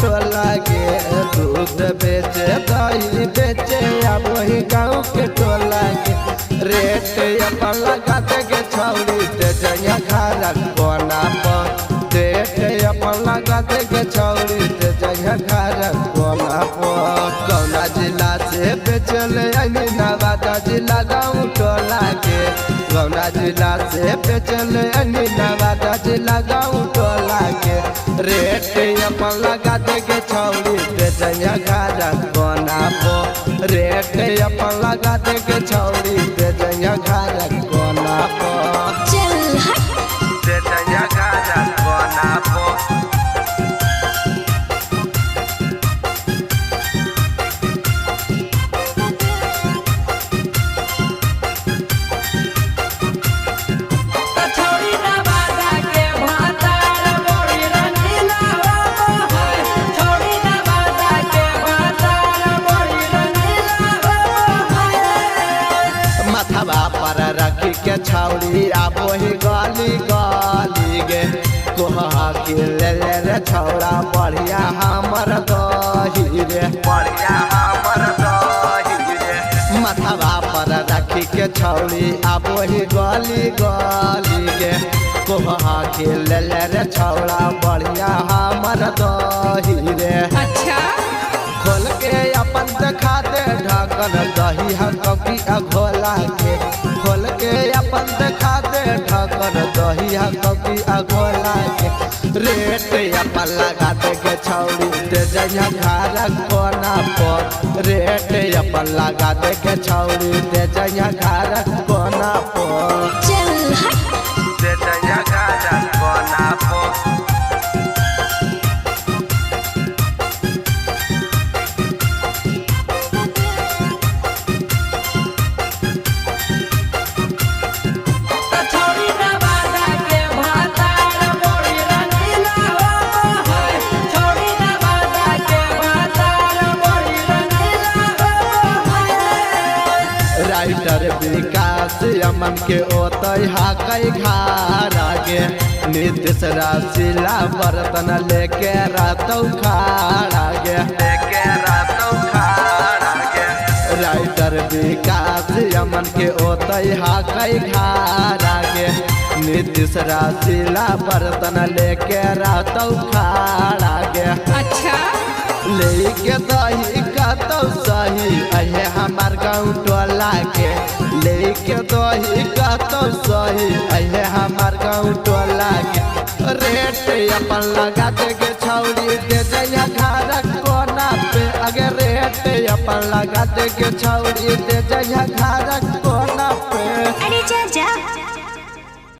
टोला के दूध बेचे दही बेचे अब वही गाँव के टोला के रेट अपन लगा के छौड़ी दे जइया घर कोना पर रेट अपन लगा के छौड़ी दे जइया घर कोना पर कौना जिला से बेचल नवादा जिला गाँव टोला के कौना जिला से बेचल नवादा जिला गाँव टोला के रेट अपन लगा के छौड़ी दे जइया घर कोना पर रेट अपन लगा के छौड़ी दे जइया घर कोना पर दे जइया घर कोना पर पर रखी के छौड़ी आप वही गाली गाली गे कोहा के ले रे छौड़ा बढ़िया हमर दही रे बढ़िया हमर दही रे मथवा पर रखी के छौड़ी आप वही गाली गाली गे कोहा के ले रे छौड़ा बढ़िया हमर दही रे। अच्छा खोल के अपन देखा दे ढाकन दही हम कभी अघोला के खोल के अपन देखा दे ढाकन दही हम कभी अघोला के रेट अपन लगा दे के छौड़ी दे जइया घर कोना पर रेट अपन लगा दे के छौड़ी दे जइया घर कोना पर दे जइया घर कोना पर राइटर विकास अमन के ओतई हाकई घर आगे नीतीश राशिला बर्तन लेके रातौ खाड़ आगे लेके रातौ खाड़ आगे राइटर विकास अमन के ओतई हाकई घर आगे नीतीश राशिला बर्तन लेके रातौ खाड़ आगे। अच्छा लेके दही कतौ सही अहे हमार गाँव टोला के लेके दही कतौ सही अहे हमार गाँव टोला के रेट अपन लगा दे के छौड़ी दे जइया घर कोना पे अगर रेट अपन लगा दे के छौड़ी दे जइया घर कोना पे। अरे जा